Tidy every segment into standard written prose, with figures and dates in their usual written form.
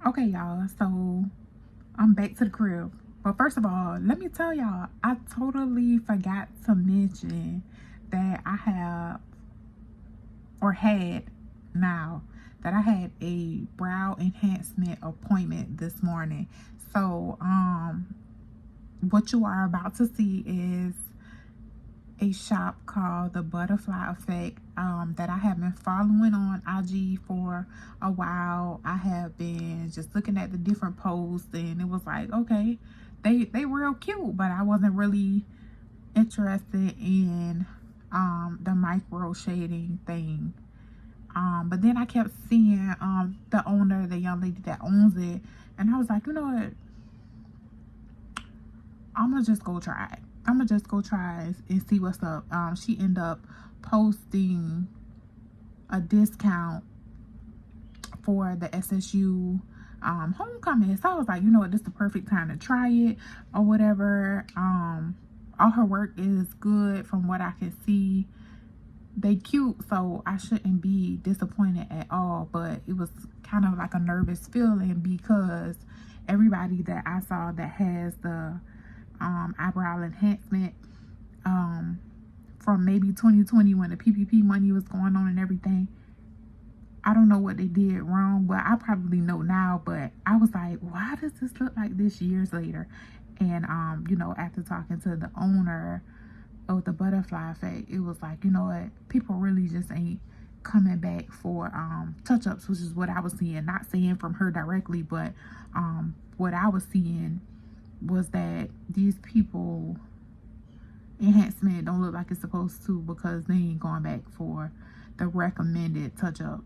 Okay, y'all, so I'm back to the crib. But first of all, let me tell y'all, I totally forgot to mention that I have, or had now, that I had a brow enhancement appointment this morning. So, what you are about to see is a shop called the Butterfly Effect that I have been following on IG for a while. I have been just looking at the different posts, and it was like, okay, they real cute, but I wasn't really interested in the micro shading thing. But then I kept seeing the owner, the young lady that owns it, and I was like, you know what, I'm gonna just go try it. I'm gonna just go try it and see what's up. She ended up posting a discount for the SSU homecoming. So I was like, you know what, this is the perfect time to try it or whatever. All her work is good from what I can see. They cute, so I shouldn't be disappointed at all. But it was kind of like a nervous feeling because everybody that I saw that has the eyebrow enhancement from maybe 2020 when the PPP money was going on and everything, I don't know what they did wrong, but I probably know now. But I was like, why does this look like this years later? And you know, after talking to the owner of the Butterfly Effect, it was like, you know what, people really just ain't coming back for touch-ups, which is what I was seeing. Not saying from her directly, but what I was seeing was that these people enhancement don't look like it's supposed to because they ain't going back for the recommended touch-up.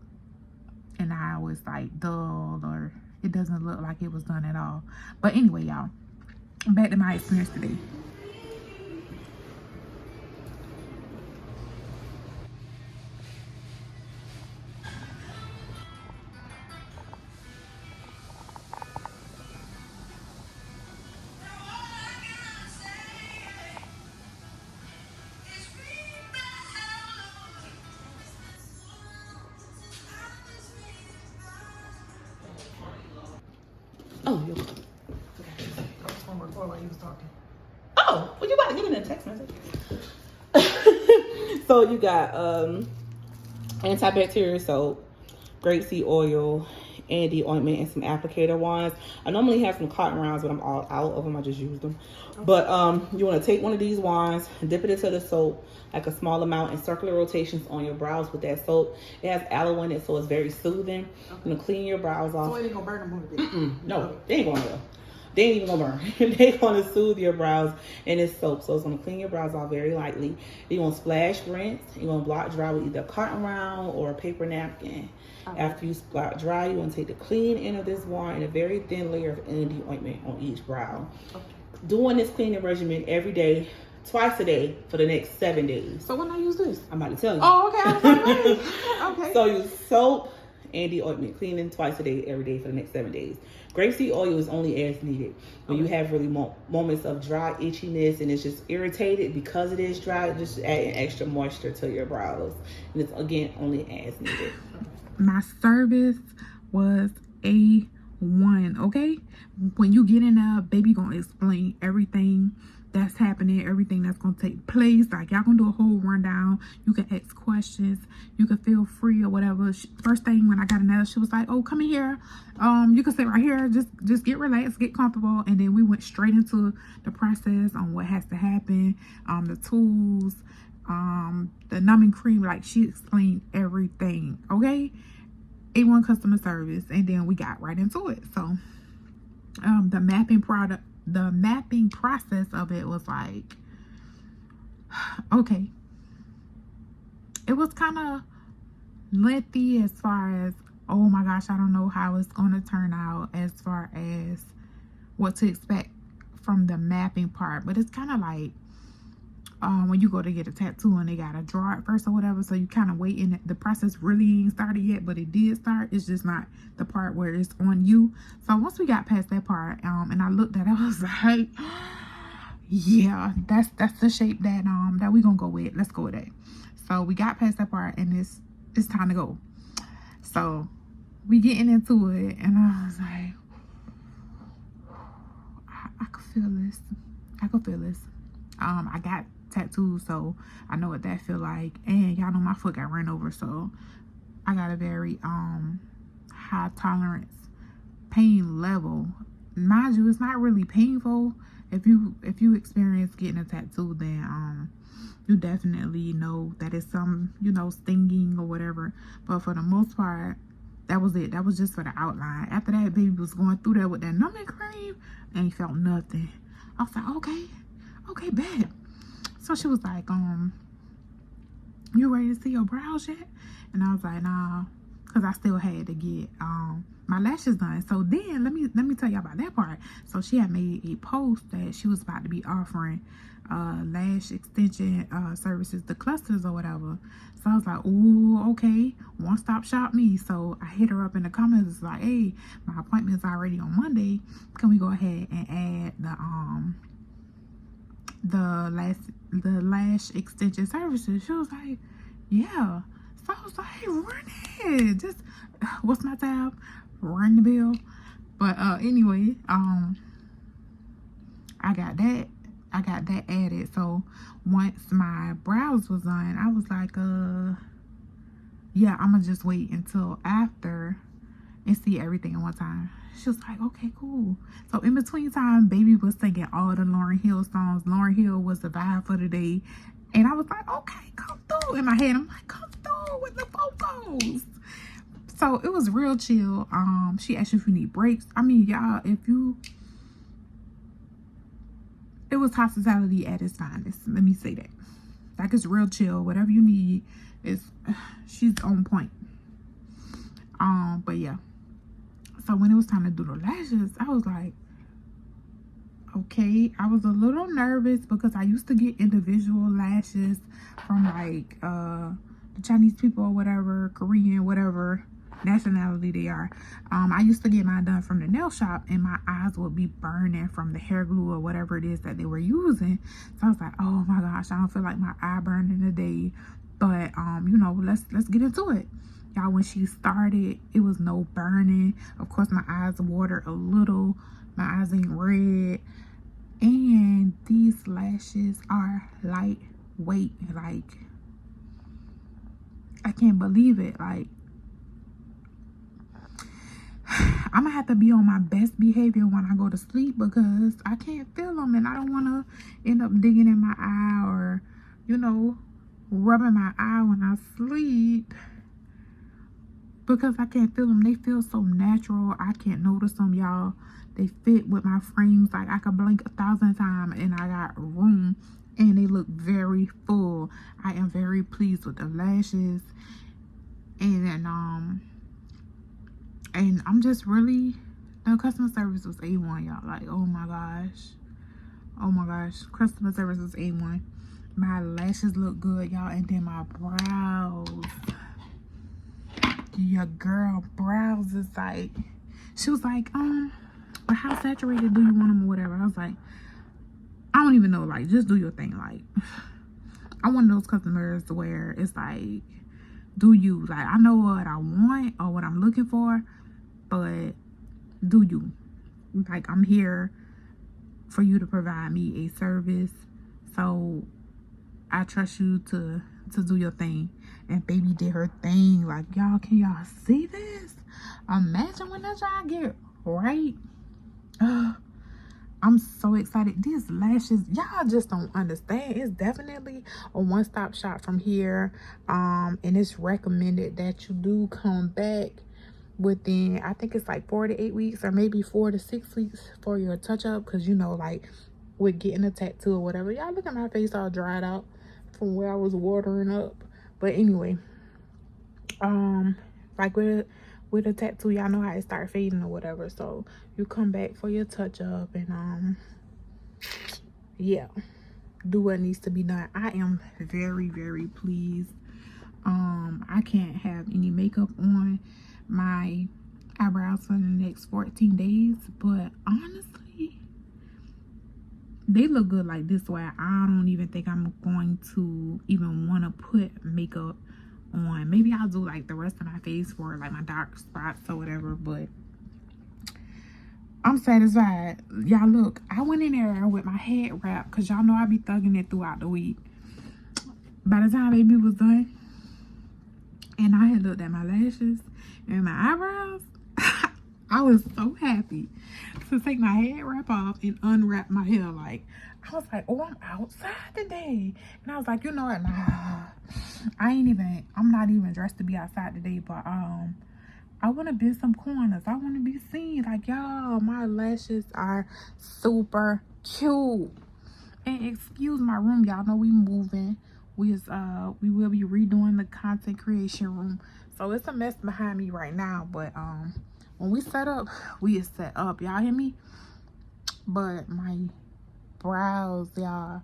And I was like dull, or it doesn't look like it was done at all. But anyway, y'all, back to my experience today. Oh, you're welcome. I was going to record while you was talking. Oh, well, you about to get in a text message. So you got antibacterial soap, grapeseed oil, Andy ointment, and some applicator wands. I normally have some cotton rounds, but I'm all out of them. I just used them. Okay. But you want to take one of these wands, dip it into the soap, like a small amount, and circular rotations on your brows with that soap. It has aloe in it, so it's very soothing. Okay. You're going to clean your brows off. So it ain't going to burn them a bit? No, okay. They ain't going to. They ain't even gonna burn. They're gonna soothe your brows, and it's soap, so it's gonna clean your brows off very lightly. You're gonna splash rinse. You're gonna blot dry with either a cotton round or a paper napkin. Okay. After you blot dry, you're gonna take the clean end of this wand and a very thin layer of ND ointment on each brow. Okay. Doing this cleaning regimen every day, twice a day for the next 7 days. So when I use this? I'm about to tell you. Oh, okay. I was like, okay. So use soap, Andy ointment, cleaning twice a day, every day for the next 7 days. Grapeseed oil is only as needed. When you have really moments of dry itchiness and it's just irritated because it is dry, just add extra moisture to your brows. And it's, again, only as needed. My service was A1, okay? When you get in there, baby gonna explain everything that's happening, everything that's gonna take place. Like, y'all gonna do a whole rundown. You can ask questions. You can feel free or whatever. First thing when I got in there, she was like, oh, come in here. You can sit right here. Just get relaxed, get comfortable. And then we went straight into the process on what has to happen, the tools, the numbing cream. Like, she explained everything, okay? A1 customer service. And then we got right into it. So the mapping process of it was like, okay, it was kind of lengthy as far as, oh my gosh, I don't know how it's going to turn out as far as what to expect from the mapping part. But it's kind of like when you go to get a tattoo and they gotta draw it first or whatever, so you kind of wait, and the process really ain't started yet, but it did start. It's just not the part where it's on you. So once we got past that part, and I looked at it, I was like, yeah, that's the shape that we gonna go with. Let's go with it. So we got past that part, and it's time to go. So we getting into it, and I was like, I could feel this. I could feel this. I got tattoos, so I know what that feel like. And y'all know my foot got ran over, so I got a very high tolerance pain level. Mind you, it's not really painful. If you experience getting a tattoo, then you definitely know that it's some, you know, stinging or whatever. But for the most part, that was it. That was just for the outline. After that, baby was going through there with that numbing cream and he felt nothing. I was like, okay, bet. So she was like, you ready to see your brows yet? And I was like, nah, because I still had to get my lashes done. So then let me tell you about that part. So she had made a post that she was about to be offering lash extension services, the clusters or whatever. So I was like, ooh, okay, one stop shop me. So I hit her up in the comments like, hey, my appointment's already on Monday. Can we go ahead and add the lash extension services? She was like, yeah. So I was like, run it. Just what's my tab? Run the bill. But anyway, I got that added. So once my brows was done, I was like, yeah, I'm gonna just wait until after and see everything at one time. She was like, okay, cool. So in between time, baby was singing all the Lauryn Hill songs. Lauryn Hill was the vibe for the day. And I was like, okay, come through. In my head, I'm like, come through with the vocals. So it was real chill. She asked you if you need breaks. I mean, y'all, it was hospitality at its finest. Let me say that. Like, it's real chill. Whatever you need, she's on point. But yeah. So when it was time to do the lashes, I was like, okay. I was a little nervous because I used to get individual lashes from like the Chinese people or whatever, Korean, whatever nationality they are. I used to get mine done from the nail shop and my eyes would be burning from the hair glue or whatever it is that they were using. So I was like, oh my gosh, I don't feel like my eye burning today. But you know, let's get into it. Y'all, when she started, it was no burning. Of course, my eyes watered a little. My eyes ain't red. And these lashes are lightweight. Like, I can't believe it. Like, I'm gonna have to be on my best behavior when I go to sleep because I can't feel them and I don't want to end up digging in my eye or, you know, rubbing my eye when I sleep because I can't feel them. They feel so natural. I can't notice them, y'all. They fit with my frames. Like, I could blink 1,000 times and I got room and they look very full. I am very pleased with the lashes and I'm just really, the customer service was A1, y'all. Like, oh my gosh, customer service was A1. My lashes look good, y'all, and then my brows, your girl brows is like, she was like, but how saturated do you want them or whatever? I was like, I don't even know, like, just do your thing. Like, I'm one of those customers where it's like, do you, like, I know what I want or what I'm looking for, but do you, like, I'm here for you to provide me a service, so I trust you to do your thing. And baby did her thing. Like, y'all, can y'all see this? Imagine when that y'all get right. I'm so excited. These lashes, y'all just don't understand. It's definitely a one-stop shop from here. And it's recommended that you do come back within, I think it's like 4 to 8 weeks or maybe 4 to 6 weeks for your touch-up, because you know, like with getting a tattoo or whatever, y'all look at my face all dried out from where I was watering up. But anyway, like with a tattoo, y'all know how it start fading or whatever, so you come back for your touch-up and yeah, do what needs to be done. I am very, very pleased. I can't have any makeup on my eyebrows for the next 14 days, but honestly, they look good like this way. I don't even think I'm going to even want to put makeup on. Maybe I'll do like the rest of my face for like my dark spots or whatever, but I'm satisfied. Y'all look, I went in there with my head wrap because y'all know I be thugging it throughout the week. By the time baby was done and I had looked at my lashes and my eyebrows, I was so happy to take my head wrap off and unwrap my hair. Like, I was like, oh, I'm outside today. And I was like, you know what, nah, I'm not even dressed to be outside today, but I want to bend some corners. I want to be seen. Like, y'all, my lashes are super cute. And excuse my room, y'all know we moving. We will be redoing the content creation room. So it's a mess behind me right now, but when we set up, we is set up. Y'all hear me? But my brows, y'all,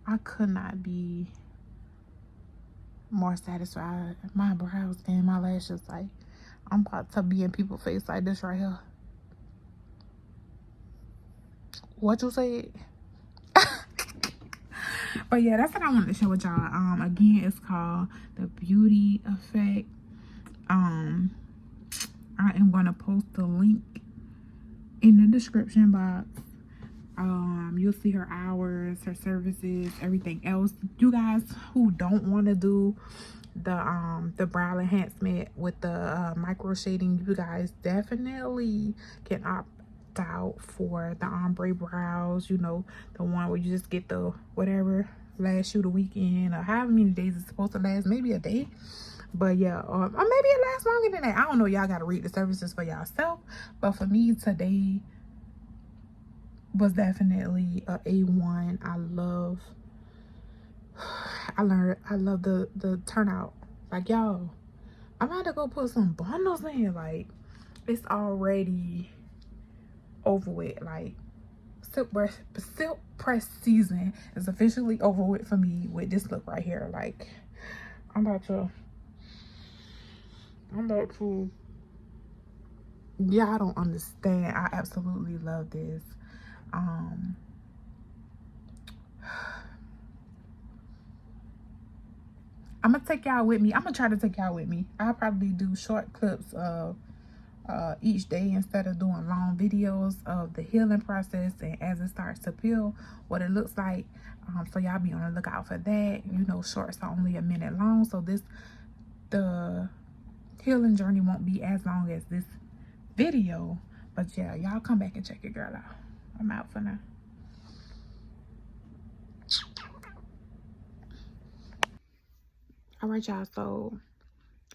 I could not be more satisfied. My brows and my lashes, like, I'm about to be in people's face like this right here. What you said? But yeah, that's what I wanted to share with y'all. Again, it's called the Beauty Effect. I am gonna post the link in the description box. You'll see her hours, her services, everything else. You guys who don't want to do the brow enhancement with the micro shading, you guys definitely can opt out for the ombre brows. You know, the one where you just get the whatever last you the weekend or however many days it's supposed to last, maybe a day. But yeah, or maybe it lasts longer than that. I don't know. Y'all gotta read the services for yourself. But for me, today was definitely a A1. I love the turnout. Like, y'all, I'm about to go put some bundles in. Like, it's already over with. Like, silk press season is officially over with for me with this look right here. Like, I'm about to y'all don't understand. I absolutely love this. I'm gonna take y'all with me. I'm gonna try to take y'all with me. I'll probably do short clips of each day instead of doing long videos of the healing process and as it starts to peel, what it looks like. So y'all be on the lookout for that. You know, shorts are only a minute long, so the healing journey won't be as long as this video. But yeah, y'all come back and check your girl out. I'm out for now. All right, y'all, so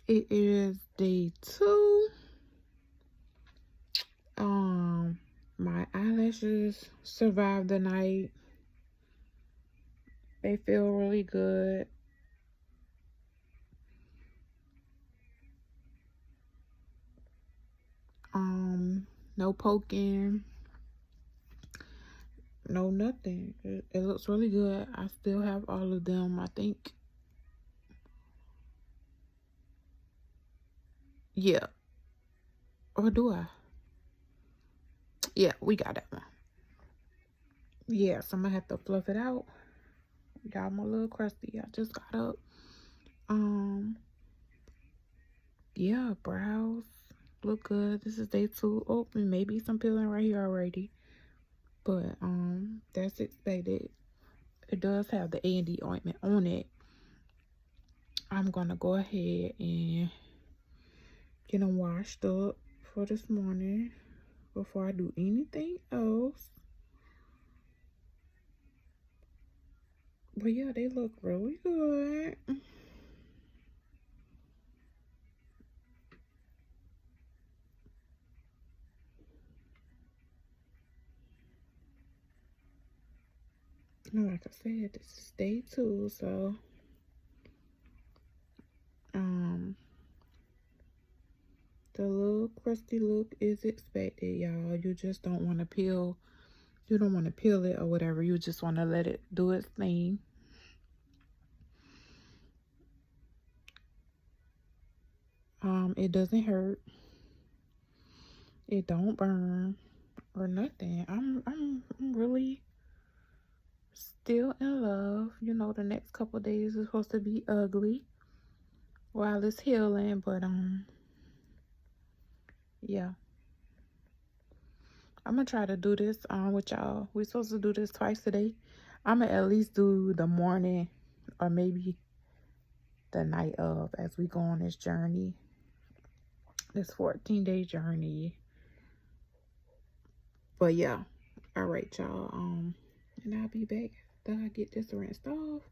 it is day 2. My eyelashes survived the night. They feel really good. No poking, no nothing. It looks really good. I still have all of them, I think. Yeah. Or do I? Yeah, we got that one. Yeah, so I'm gonna have to fluff it out. Y'all, I'm a little crusty. I just got up. Yeah, brows look good. This is day 2. Oh, maybe some peeling right here already. But that's expected. It does have the A&D ointment on it. I'm gonna go ahead and get them washed up for this morning before I do anything else. But yeah, they look really good. Like I said, this is day 2, so the little crusty look is expected, y'all. You just don't want to peel. You don't want to peel it or whatever. You just want to let it do its thing. It doesn't hurt. It don't burn or nothing. I'm really still in love. You know, the next couple days is supposed to be ugly. while it's healing. But yeah, I'm gonna try to do this with y'all. We're supposed to do this twice a day. I'm gonna at least do the morning or maybe the night of as we go on this journey, this 14-day journey. But yeah, all right, y'all. And I'll be back after I get this rinsed off.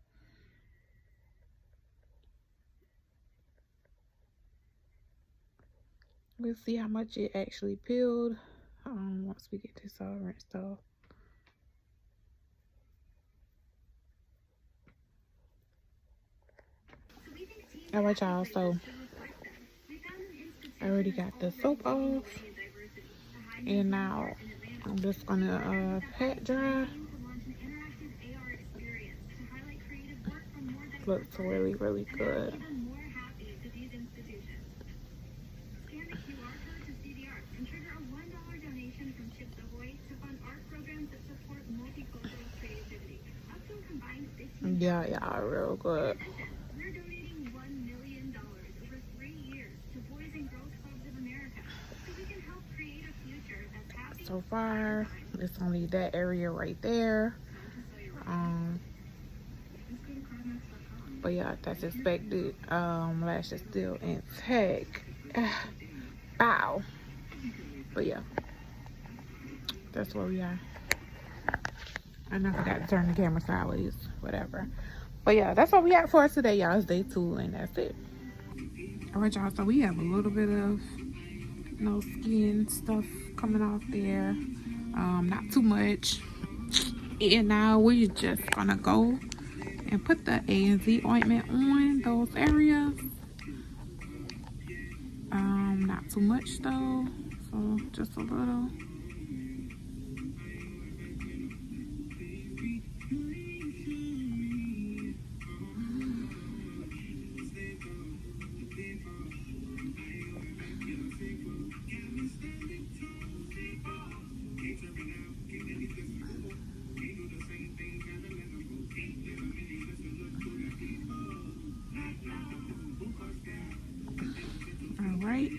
We'll see how much it actually peeled once we get this all rinsed off. All right, y'all. So I already got the soap off, and now I'm just gonna pat dry. Looks really, really good. Yeah, yeah, real good. So far, it's only that area right there. But yeah, that's expected. Lash is still intact. Bow. But yeah, that's where we are. And I forgot to turn the camera sideways. Whatever. But yeah, that's what we got for us today, y'all. It's day 2, and that's it. All right, y'all. So we have a little bit of skin stuff coming off there. Not too much. And now we're just gonna go and put the A and Z ointment on those areas. Not too much though, so just a little. All right.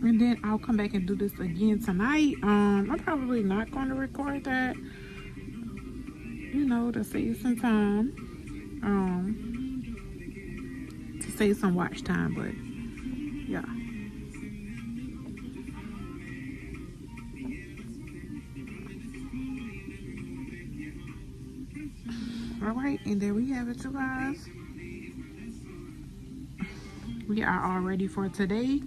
And then I'll come back and do this again tonight. I'm probably not going to record that, to save some time. To save some watch time, but yeah. All right, and there we have it, you guys. We are all ready for today.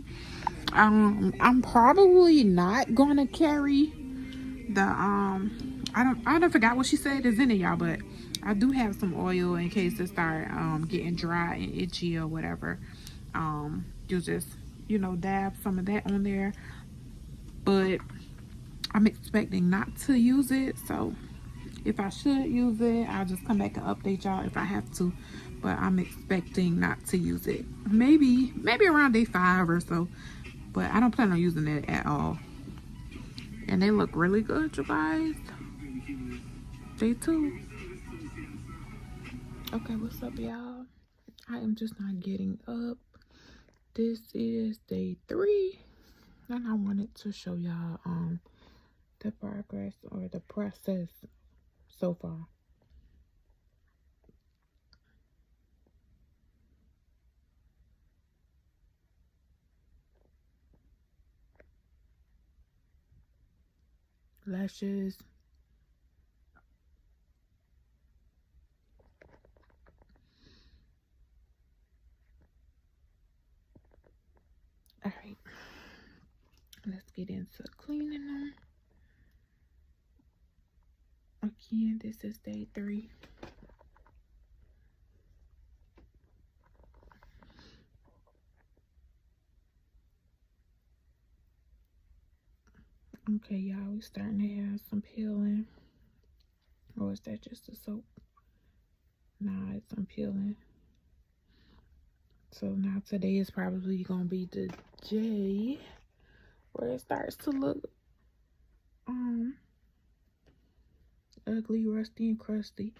I'm probably not gonna carry the I don't forgot what she said is in it, y'all, but I do have some oil in case it start getting dry and itchy or whatever. You just dab some of that on there, but I'm expecting not to use it, so if I should use it, I'll just come back and update y'all if I have to, but I'm expecting not to use it. Maybe around day 5 or so, but I don't plan on using it at all. And they look really good, you guys. Day 2. Okay, what's up, y'all? I am just not getting up. This is day 3, and I wanted to show y'all the progress or the process so far. Lashes. All right, let's get into cleaning them. Again, this is day 3. Okay, y'all, we starting to have some peeling. Or is that just the soap? Nah, it's some peeling. So now today is probably gonna be the day where it starts to look ugly, rusty, and crusty.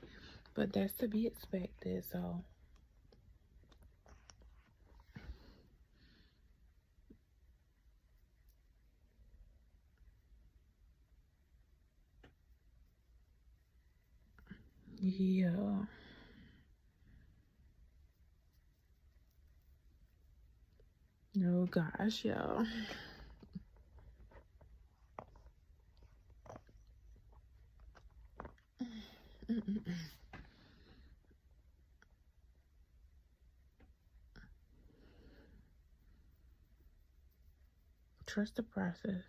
but that's to be expected. So yeah. Oh gosh, y'all. Trust the process.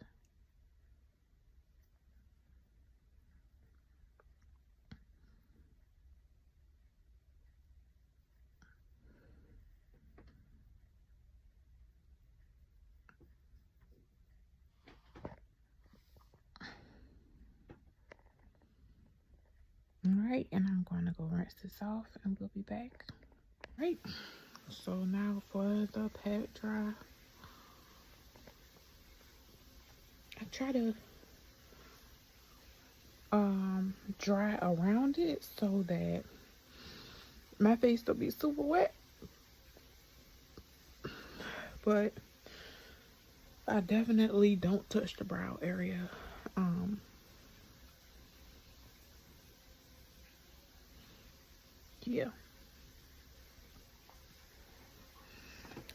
All right, and I'm going to go rinse this off and we'll be back. Right. So now for the pat dry. I try to dry around it so that my face will be super wet. But I definitely don't touch the brow area. Yeah.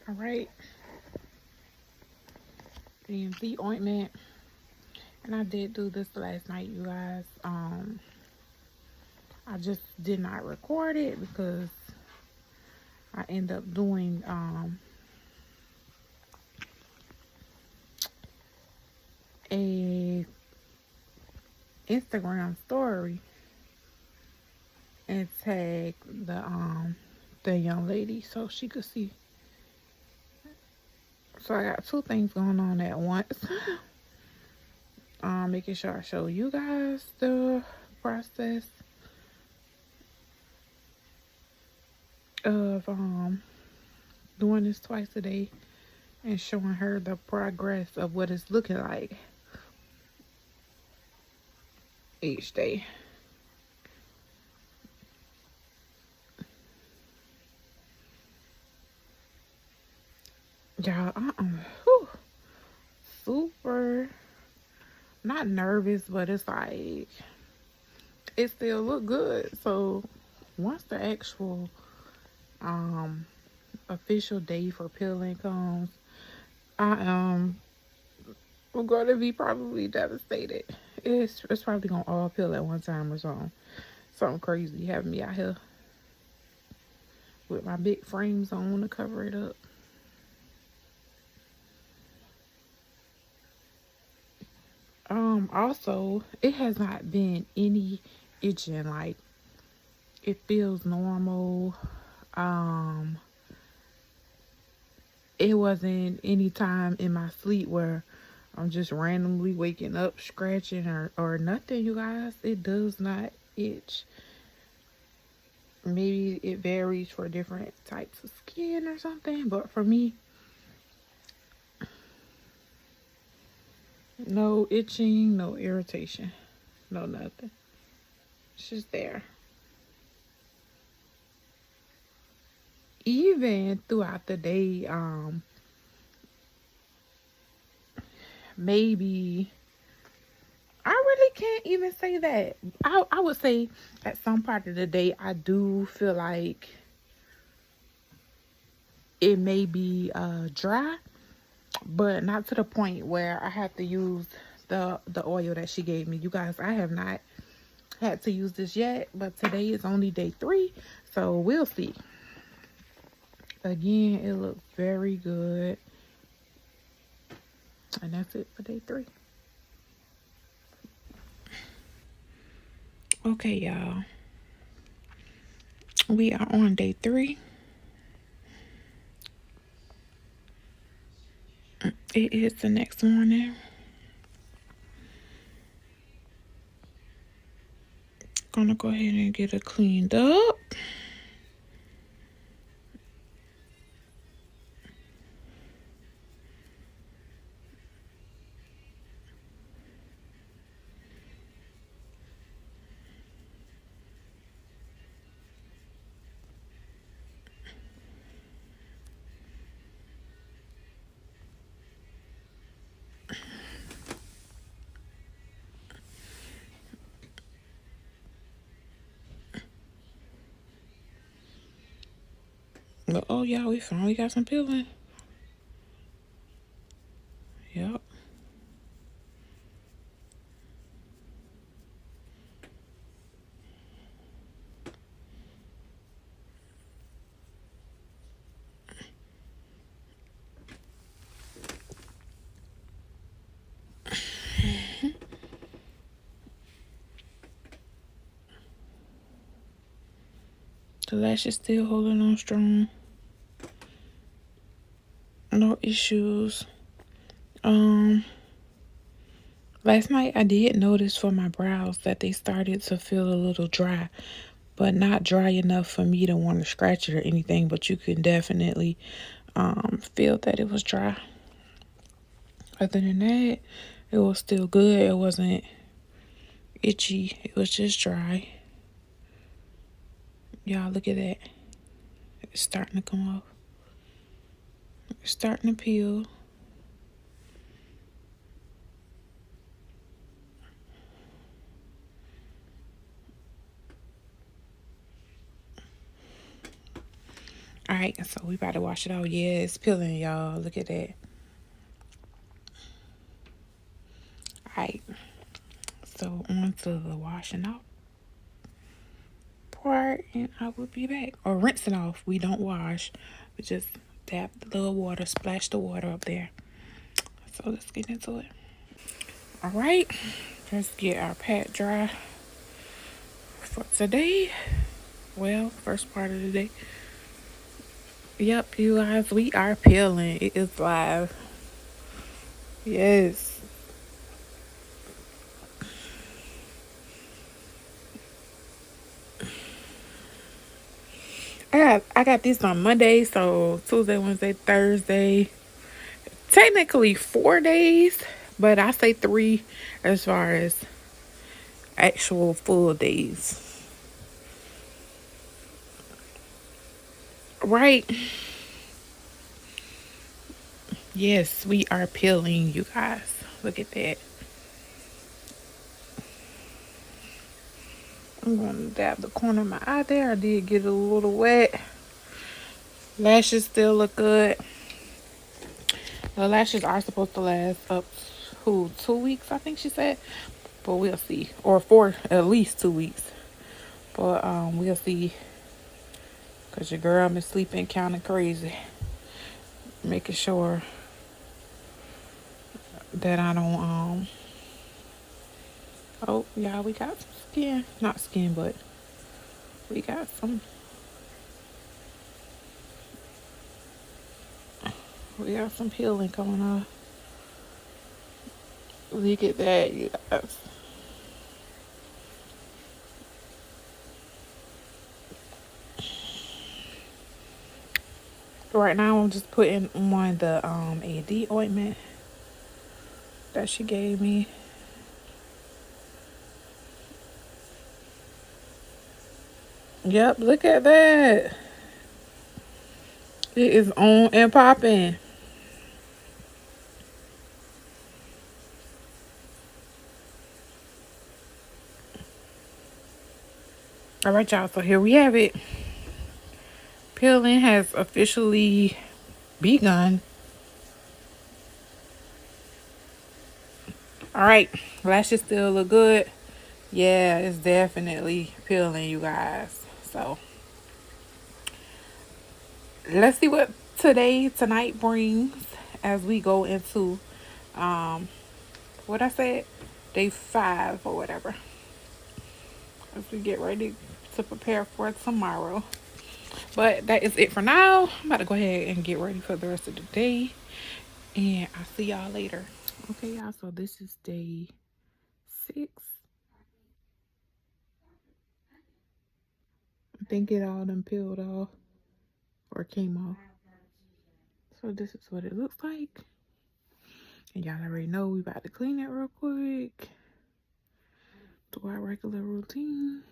All right. And the ointment. And I did do this last night, you guys. I just did not record it because I end up doing a Instagram story and tag the young lady so she could see. So I got two things going on at once. Making sure I show you guys the process of doing this twice a day and showing her the progress of what it's looking like each day. Y'all, super not nervous, but it's like it still look good. So once the actual official day for peeling comes, I am going to be probably devastated. It's probably gonna all peel at one time or something crazy having me out here with my big frames on to cover it up. Also, it has not been any itching. Like, it feels normal. It wasn't any time in my sleep where I'm just randomly waking up scratching or nothing, you guys. It does not itch. Maybe it varies for different types of skin or something, but for me, no itching, no irritation, no nothing. It's just there. Even throughout the day, maybe I really can't even say that. I would say at some part of the day I do feel like it may be dry, but not to the point where I have to use the oil that she gave me. You guys, I have not had to use this yet, but today is only day 3, so we'll see. Again, it looks very good. And that's it for day 3. Okay, y'all. We are on day 3. It is the next morning. Gonna go ahead and get it cleaned up. Oh, yeah, we finally got some peeling. Yep. The lash is still holding on strong. No issues. Last night I did notice for my brows that they started to feel a little dry, but not dry enough for me to want to scratch it or anything, but you can definitely feel that it was dry. Other than that, it was still good. It wasn't itchy. It was just dry. Y'all look at that. It's starting to come off. It's starting to peel. All right, so we about to wash it out. Yeah, it's peeling, y'all. Look at that. All right, so on to the washing out part, and I will be back. Or rinsing off. We don't wash. We just dab the little water, splash the water up there. So let's get into it. All right, let's get our pat dry for today. Well, first part of the day. Yep, you guys, we are peeling. It is live. Yes. I got this on Monday, so Tuesday, Wednesday, Thursday. Technically 4 days, but I say 3 as far as actual full days. Right. Yes, we are peeling, you guys. Look at that. I'm gonna dab the corner of my eye there. I did get a little wet. Lashes still look good. The lashes are supposed to last up to 2 weeks, I think she said. But we'll see. Or for at least 2 weeks. But we'll see. Cause your girl been sleeping kinda crazy. Making sure that I don't oh yeah, we got some skin. Not skin, but we got some peeling coming off. Look at that, you guys. Right now I'm just putting on the AD ointment that she gave me. Yep, look at that. It is on and popping. All right, y'all. So here we have it. Peeling has officially begun. All right, lashes still look good. Yeah, it's definitely peeling, you guys. So let's see what tonight brings as we go into what I said, day 5 or whatever. As we get ready to prepare for tomorrow. But that is it for now. I'm about to go ahead and get ready for the rest of the day. And I'll see y'all later. Okay, y'all, so this is day 6. I think it all done peeled off or came off. So this is what it looks like. And y'all already know we about to clean it real quick. Do our regular routine.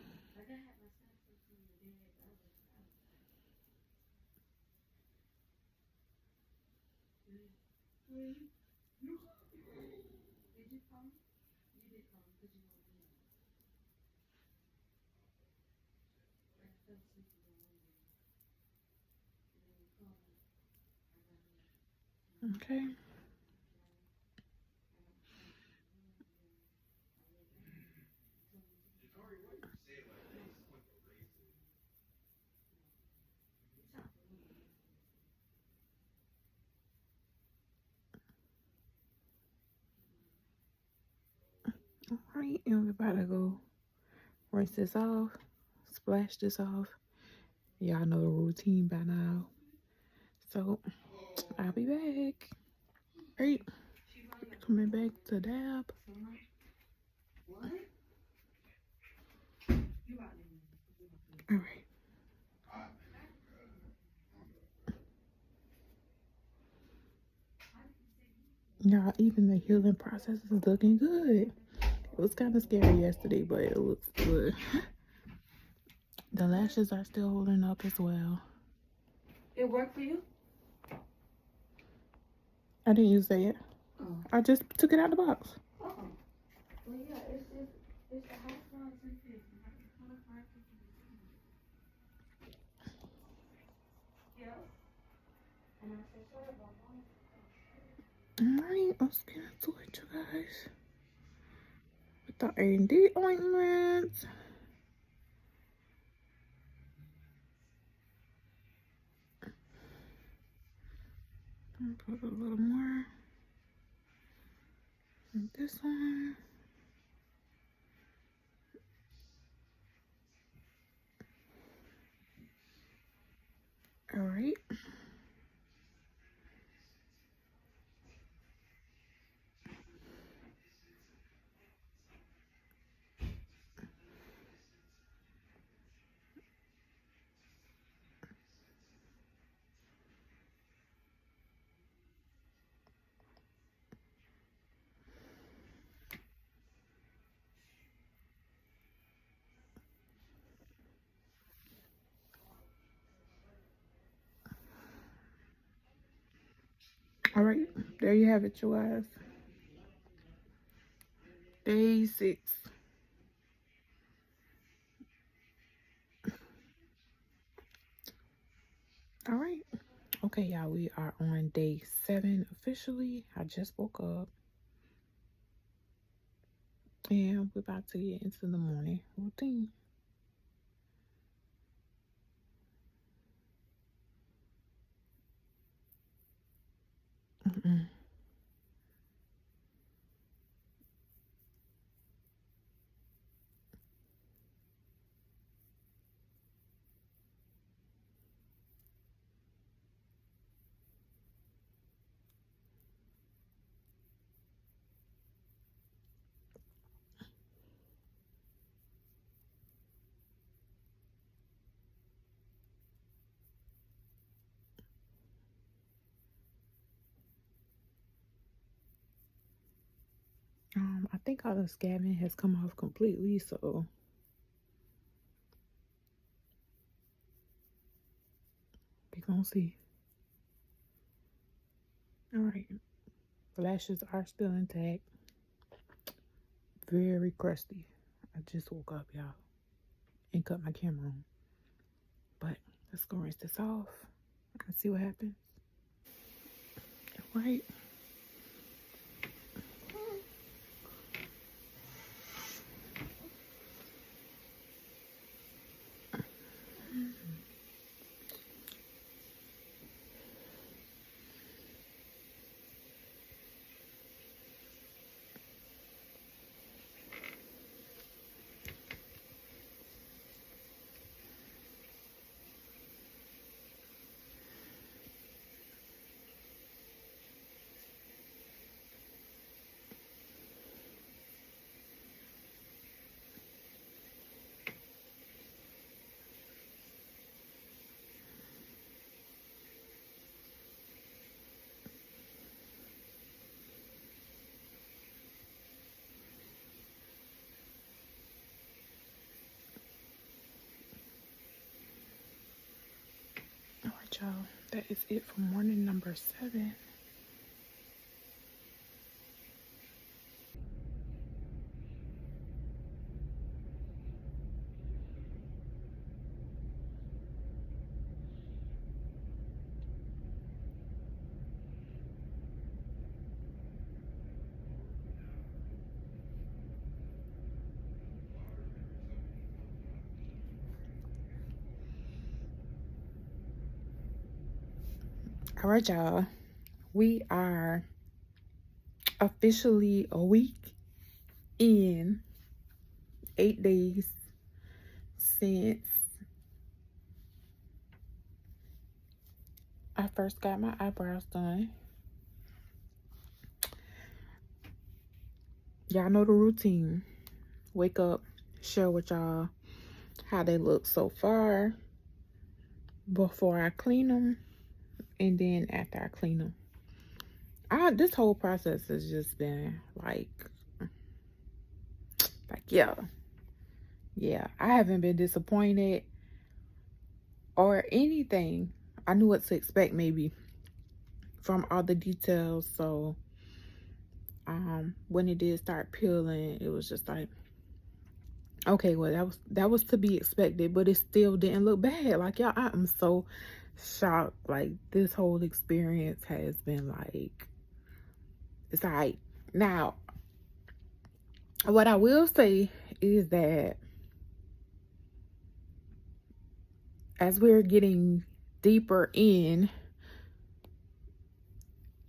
Okay. Alright, and we're about to go rinse this off, splash this off. Y'all know the routine by now. So I'll be back. Right. Coming back to dab. Alright. Y'all, even the healing process is looking good. It was kind of scary yesterday, but it looks good. The lashes are still holding up as well. It worked for you? I didn't use that yet. Oh. I just took it out of the box. Well, yeah, it's the house ones and things. Yeah. And I said, sorry about that. Alright, let's get into it, you guys. With the A&D ointments. Put a little more. And this one. Alright. Alright, there you have it, you guys. Day 6. Alright. Okay, y'all, we are on day 7 officially. I just woke up. And we're about to get into the morning routine. I think all the scabbing has come off completely, so we gonna see. Alright. The lashes are still intact. Very crusty. I just woke up, y'all, and cut my camera on. But let's go rinse this off and see what happens. Alright. Alright, y'all. That is it for morning number 7. All right, y'all. We are officially a week in, 8 days since I first got my eyebrows done. Y'all know the routine. Wake up, share with y'all how they look so far before I clean them, and then after I clean them. This whole process has just been like yeah. I haven't been disappointed or anything. I knew what to expect maybe from all the details. So when it did start peeling, it was just like, okay, well, that was to be expected, but it still didn't look bad. Like, y'all, I am so shocked. Like, this whole experience has been like, it's all right. Now, what I will say is that as we're getting deeper in,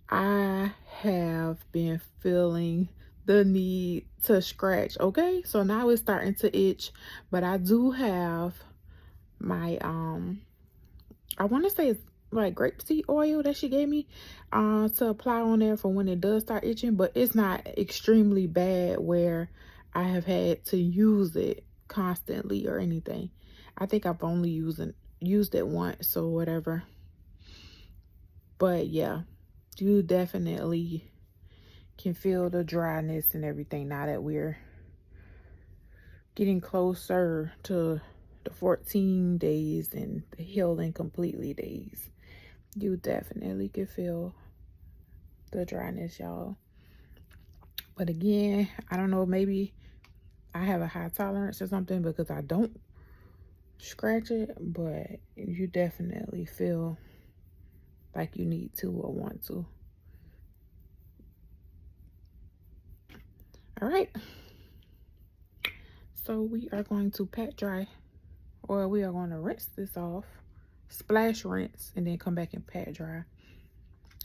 I have been feeling the need to scratch. Okay, so now it's starting to itch, but I do have my I want to say it's like grapeseed oil that she gave me to apply on there for when it does start itching, but it's not extremely bad where I have had to use it constantly or anything. I think I've only used it once or whatever. But yeah, you definitely can feel the dryness and everything now that we're getting closer to the 14 days and the healing completely days. You definitely can feel the dryness, y'all. But again, I don't know, maybe I have a high tolerance or something because I don't scratch it, but you definitely feel like you need to or want to. All right. So we are going to pat dry, or we are going to rinse this off, splash rinse, and then come back and pat dry.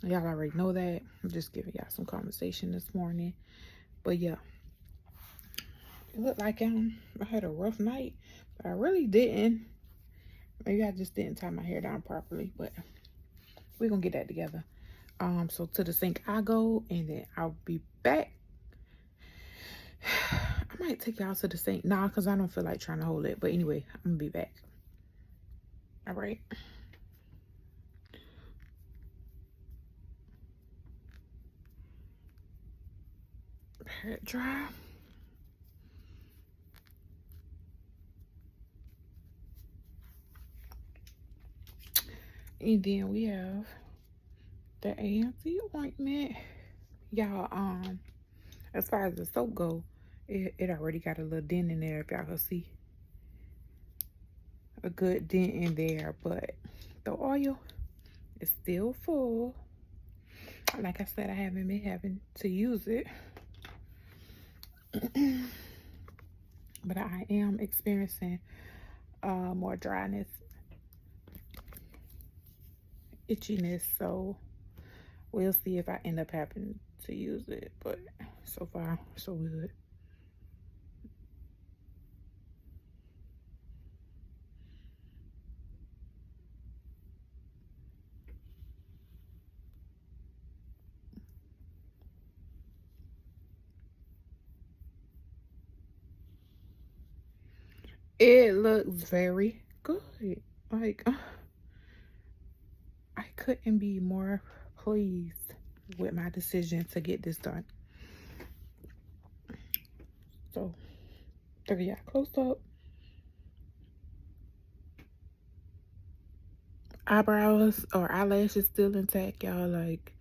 Y'all already know that. I'm just giving y'all some conversation this morning. But yeah, it looked like I had a rough night, but I really didn't. Maybe I just didn't tie my hair down properly, but we're gonna get that together. So to the sink I go, and then I'll be back. I might take y'all to the sink. Nah, because I don't feel like trying to hold it. But anyway, I'm gonna be back. All right. Pat dry. And then we have the AMC ointment. Y'all, as far as the soap go, it already got a little dent in there, if y'all can see. A good dent in there, but the oil is still full. Like I said, I haven't been having to use it. But I am experiencing more dryness, itchiness, so we'll see if I end up having to use it, but so far so good. It looks very good. Like, I couldn't be more pleased with my decision to get this done. So there you go, close up. Eyebrows or eyelashes still intact, y'all. Like,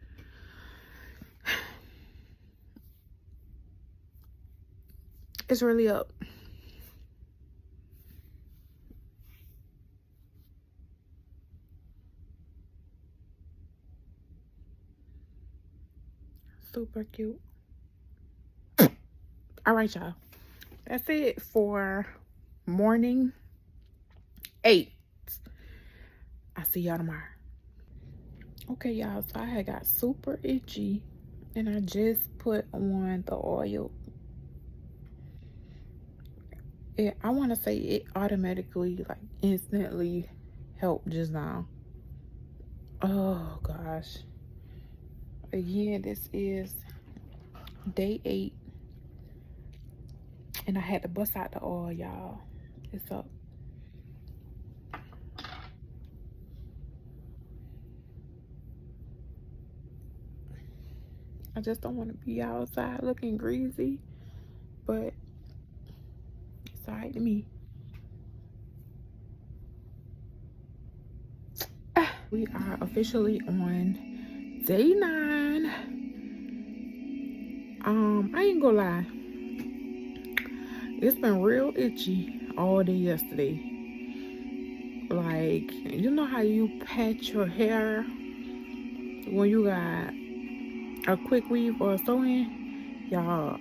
it's really up. Super cute. All right, y'all. That's it for morning 8. I'll see y'all tomorrow. Okay, y'all, so I had got super itchy and I just put on the oil. I want to say it automatically, like instantly helped just now. Oh gosh. Again, this is day 8 and I had to bust out the oil, y'all. It's up. I just don't want to be outside looking greasy, but it's alright to me. We are officially on day 9. I ain't gonna lie. It's been real itchy all day yesterday. Like, you know how you pat your hair when you got a quick weave or a sew-in? Y'all,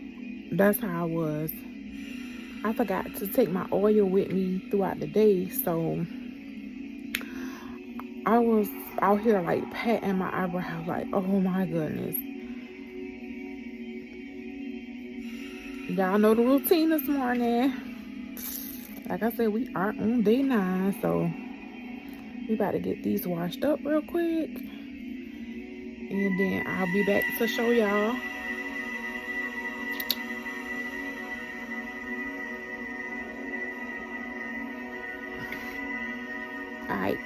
that's how I was. I forgot to take my oil with me throughout the day, so I was out here like patting my eyebrows like, oh my goodness. Y'all know the routine this morning. Like I said, we are on day 9, so we about to get these washed up real quick. And then I'll be back to show y'all. Alright.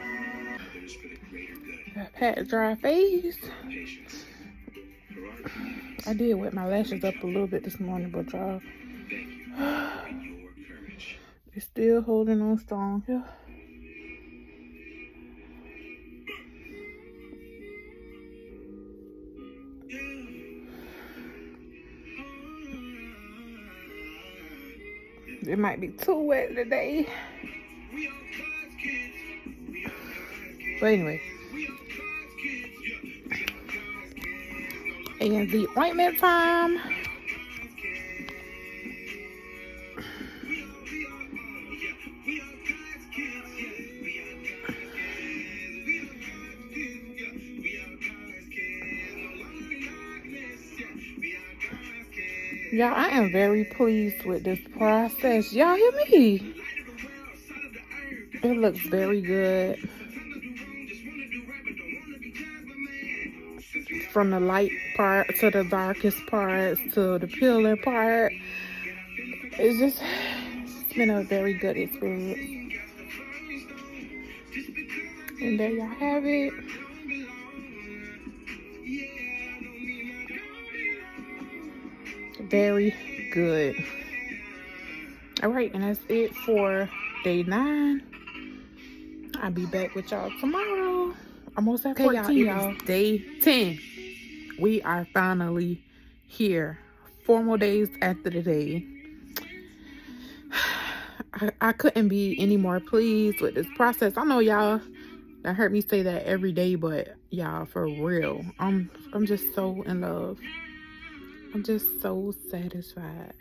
Pat dry face. I did wet my lashes up a little bit this morning, but y'all, it's still holding on strong here. It might be too wet today. But anyway. And the ointment time. Y'all, I am very pleased with this process. Y'all hear me? It looks very good. From the light part to the darkest parts to the peeler part. It's been a very good experience. And there y'all have it. Very good. All right, and that's it for day 9. I'll be back with y'all tomorrow. Almost at 14, y'all. Day 10. We are finally here. 4 more days after the day. I couldn't be any more pleased with this process. I know y'all that heard me say that every day, but y'all, for real, I'm just so in love. I'm just so satisfied.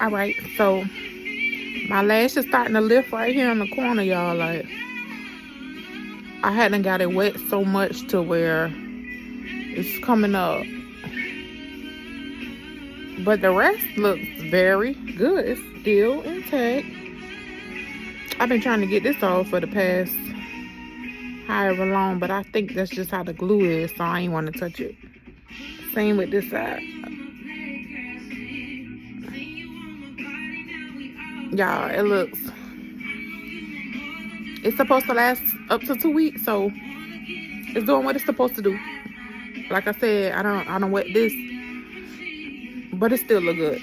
All right, so my lash is starting to lift right here in the corner, y'all. Like, I hadn't got it wet so much to where it's coming up. But the rest looks very good. It's still intact. I've been trying to get this off for the past however long, but I think that's just how the glue is, so I ain't want to touch it. Same with this side. Y'all, it's supposed to last up to 2 weeks, so it's doing what it's supposed to do. Like I said, I don't wet this, but it still look good.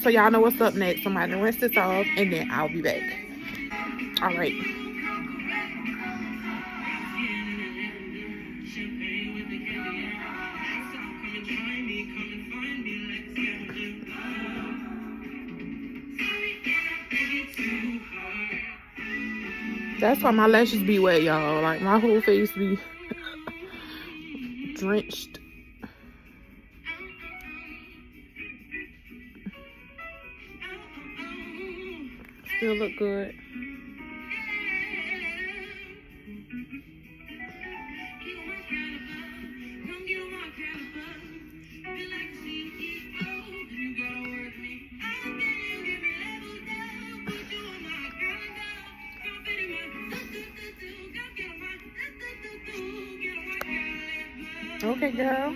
So y'all know what's up next. I'm gonna rinse this off and then I'll be back. All right. That's why my lashes be wet, y'all. Like my whole face be drenched. Still look good. Okay, girl.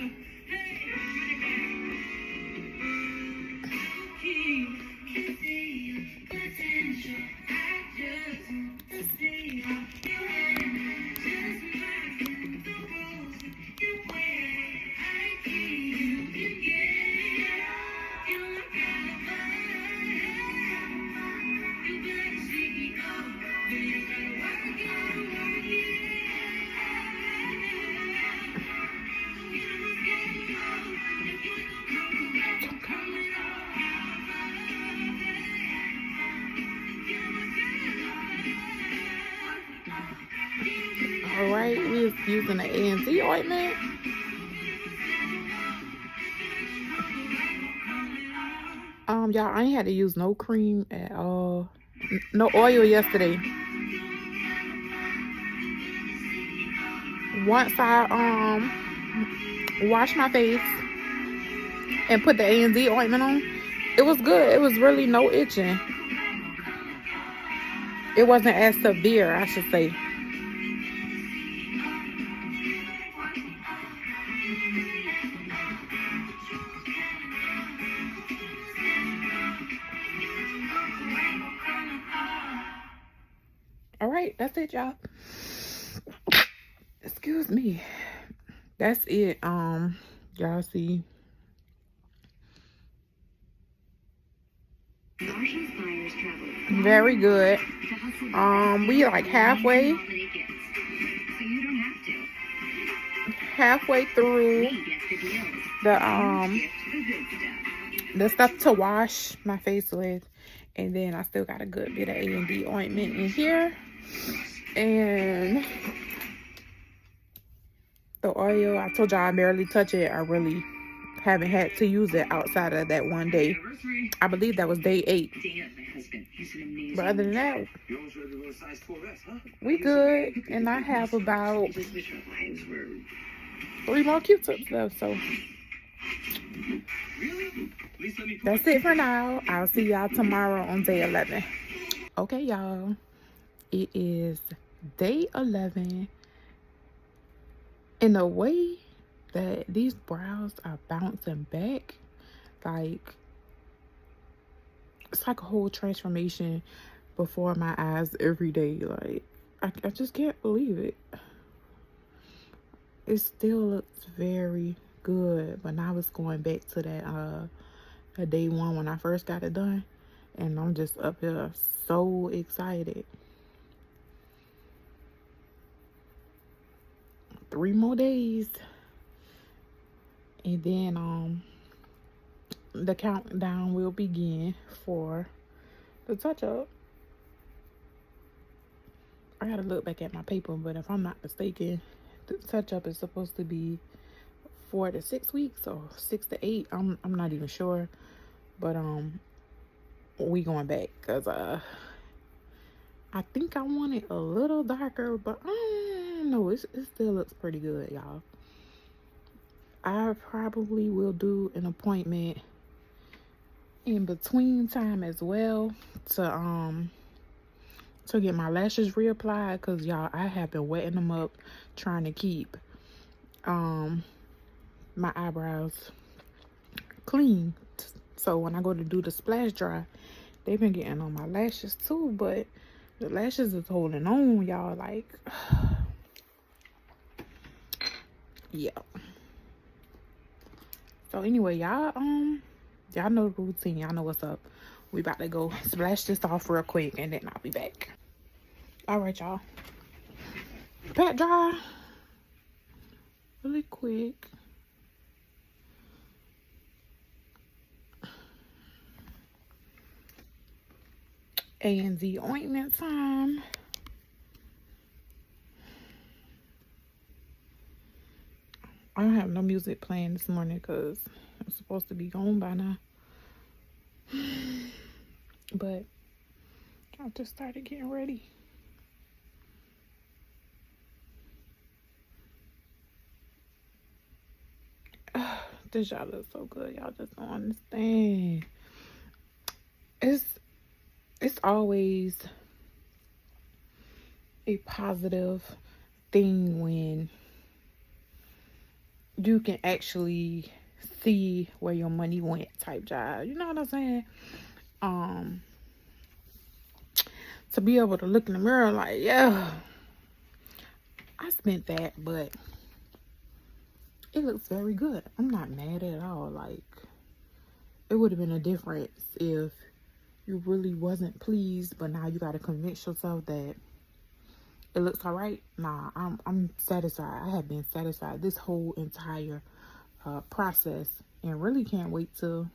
All right, we're using the A&Z ointment. Y'all, I ain't had to use no cream at all. No oil yesterday. Once I washed my face and put the A&Z ointment on, it was good. It was really no itching. It wasn't as severe, I should say. All right, that's it, y'all. Excuse me. That's it. Y'all see. Very good. We like halfway through the stuff to wash my face with, and then I still got a good bit of A&D ointment in here, and the oil, I told y'all I barely touch it. I really haven't had to use it outside of that one day. I believe that was day 8. But other than that, we good. And I have about 3 more Q-tips left. So that's it for now. I'll see y'all tomorrow on day 11. Okay, y'all. It is day 11. In the way that these brows are bouncing back, like, it's like a whole transformation before my eyes every day. Like, I just can't believe it. It still looks very good, but now it's going back to that day 1 when I first got it done, and I'm just up here so excited. 3 more days, and then the countdown will begin for the touch-up. I gotta look back at my paper, but if I'm not mistaken, the touch-up is supposed to be 4 to 6 weeks, or 6 to 8. I'm not even sure, but we going back because I think I want it a little darker, but no, it still looks pretty good, y'all. I probably will do an appointment in between time as well to get my lashes reapplied, because y'all, I have been wetting them up trying to keep my eyebrows clean. So when I go to do the splash dry, they've been getting on my lashes too, but the lashes is holding on, y'all. Like, yeah. So anyway, y'all know the routine. Y'all know what's up. We about to go splash this off real quick, and then I'll be back. All right, y'all. Pat dry really quick. A&Z ointment time. I don't have no music playing this morning because I'm supposed to be gone by now. But I just started getting ready. This y'all look so good. Y'all just don't understand. It's always a positive thing when you can actually see where your money went type job. You know what I'm saying? To be able to look in the mirror like, yeah, I spent that, but it looks very good. I'm not mad at all. Like, it would have been a difference if you really wasn't pleased, but now you got to convince yourself that it looks all right. Nah, I'm satisfied. I have been satisfied this whole entire process, and really can't wait till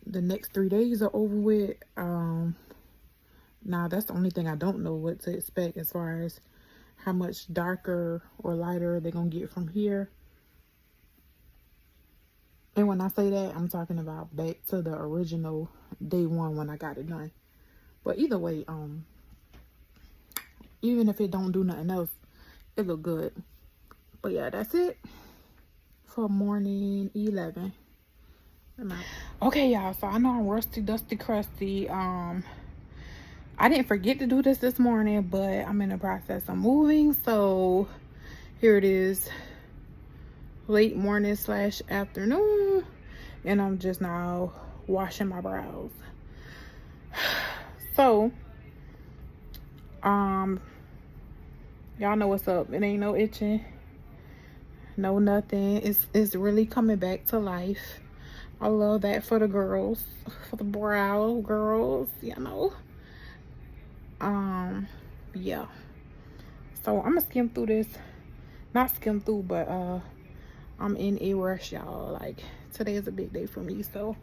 the next 3 days are over with. Now that's the only thing I don't know what to expect as far as how much darker or lighter they're gonna get from here. And when I say that, I'm talking about back to the original day one when I got it done. But either way, even if it don't do nothing else, it look good. But yeah, that's it for morning 11. Okay, y'all, so I know I'm rusty, dusty, crusty. I didn't forget to do this morning, but I'm in the process of moving, so here it is, late morning / afternoon, and I'm just now washing my brows. So y'all know what's up. It ain't no itching, no nothing. It's really coming back to life. I love that for the girls, for the brow girls, you know. Yeah, so I'm gonna skim through this, not skim through, but I'm in a rush, y'all. Like, today is a big day for me, so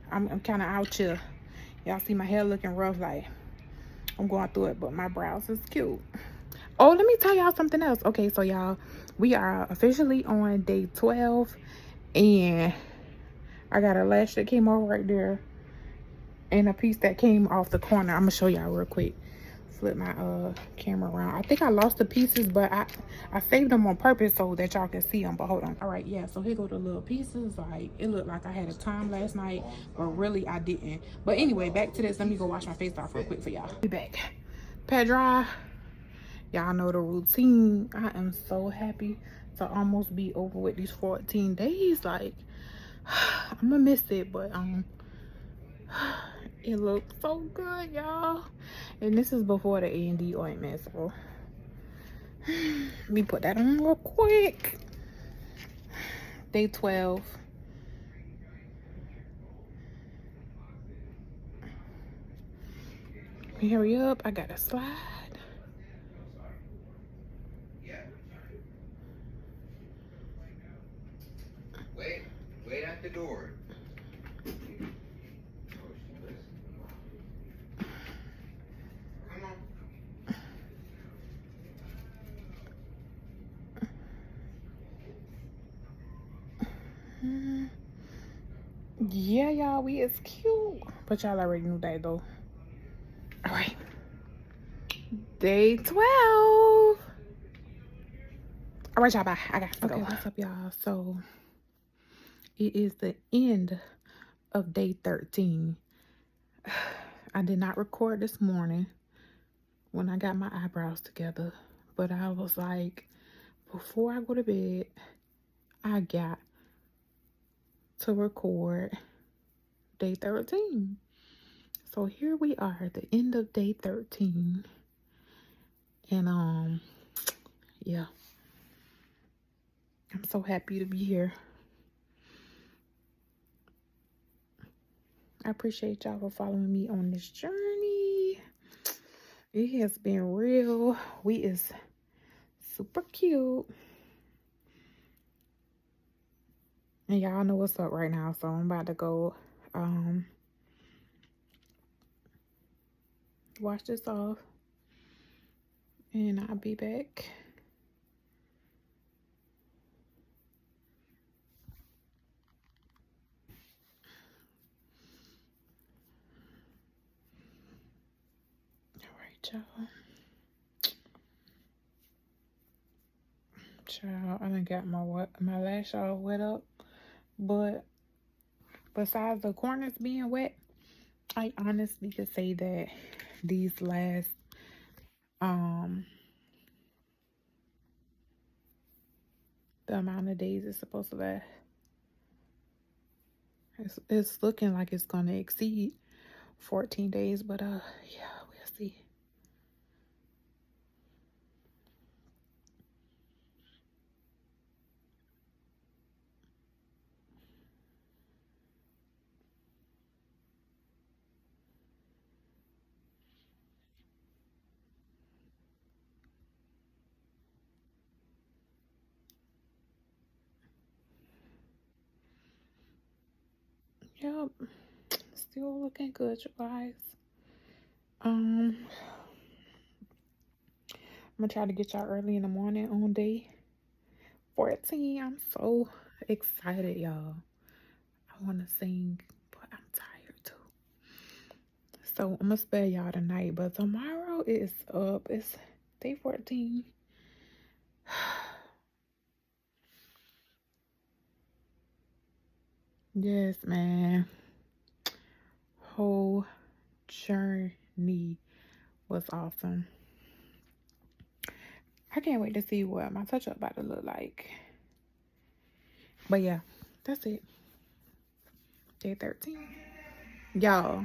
I'm kind of out here. Y'all see my hair looking rough, like I'm going through it, but my brows is cute. Oh, let me tell y'all something else. Okay, so y'all, we are officially on day 12, and I got a lash that came over right there and a piece that came off the corner. I'm gonna show y'all real quick. Flip my camera around. I think I lost the pieces, but I saved them on purpose so that y'all can see them. But hold on. All right, yeah, so here go the little pieces. Like, it looked like I had a time last night, but really I didn't. But anyway, back to this. Let me go wash my face off real quick for y'all. Be back. Pat dry. Y'all know the routine. I am so happy to almost be over with these 14 days. Like, I'm gonna miss it, but it looks so good, y'all. And this is before the A&D ointment, so let me put that on real quick. Day 12. Hurry up, I gotta slide. Wait at the door. Come on. Yeah, y'all, we is cute. But y'all already knew that, though. All right. Day 12. All right, y'all, bye. I got to go. Okay, what's up, y'all? So, it is the end of day 13. I did not record this morning when I got my eyebrows together, but I was like, before I go to bed, I got to record day 13. So here we are at the end of day 13, and yeah, I'm so happy to be here. I appreciate y'all for following me on this journey. It has been real. We is super cute. And y'all know what's up right now. So I'm about to go wash this off. And I'll be back. Alright, y'all. Child, I done got my lash all wet up. But besides the corners being wet, I honestly could say that these last the amount of days it's supposed to last, it's looking like it's gonna exceed 14 days, but yeah, we'll see. Yep, still looking good, you guys. I'm gonna try to get y'all early in the morning on day 14. I'm so excited, y'all. I want to sing, but I'm tired too. So I'm gonna spare y'all tonight, but tomorrow is up. It's day 14. Yes, man. Whole journey was awesome. I can't wait to see what my touch up about to look like. But yeah, that's it. Day 13. Y'all,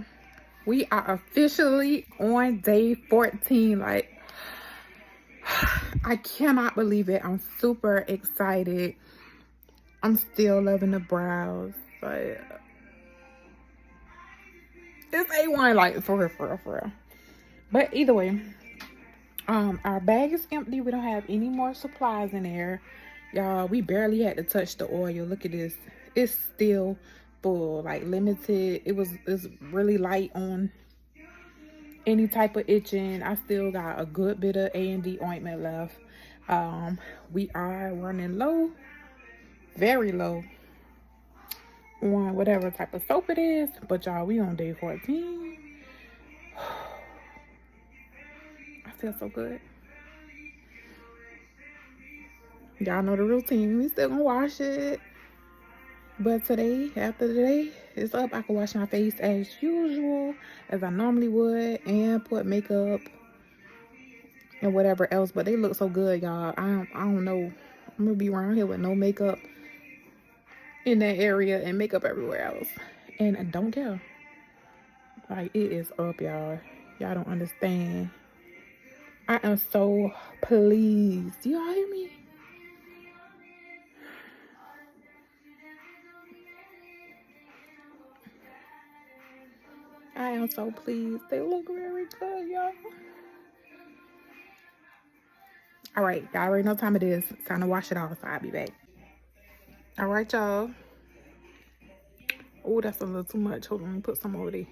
we are officially on day 14. Like, I cannot believe it. I'm super excited. I'm still loving the brows. But it's A1, like, for real. But either way, our bag is empty. We don't have any more supplies in there. Y'all, we barely had to touch the oil. Look at this. It's still full, like limited. It's really light on any type of itching. I still got a good bit of A&D ointment left. We are running low, very low on whatever type of soap it is. But y'all, we on day 14. I feel so good. Y'all know the routine. We still gonna wash it. But today, after the day is up, I can wash my face as usual, as I normally would, and put makeup and whatever else. But they look so good, y'all. I don't know. I'm gonna be around here with no makeup in that area and makeup everywhere else, and I don't care. Like, it is up, y'all. Y'all don't understand. I am so pleased. Do y'all hear me? I am so pleased. They look very good, y'all. All right, y'all already know what time it is. It's time to wash it off, so I'll be back. All right, y'all. Oh, that's a little too much. Hold on, let me put some over there.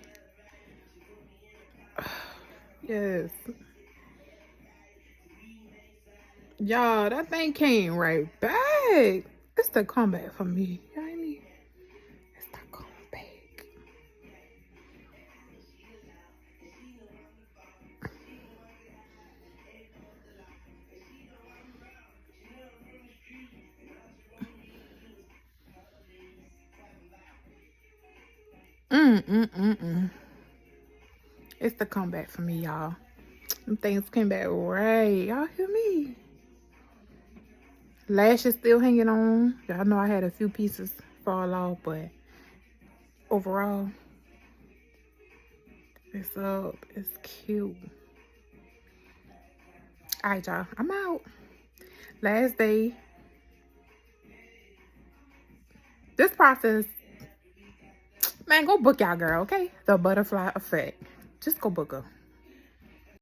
Yes. Y'all, that thing came right back. It's the comeback for me. You know what I mean? It's the comeback. It's the comeback for me, y'all. Them things came back right. Y'all hear me? Lashes still hanging on. Y'all know I had a few pieces fall off, but overall, it's up. It's cute. All right, y'all. I'm out. Last day this process, man, go book y'all girl, okay? The butterfly effect. Just go book her.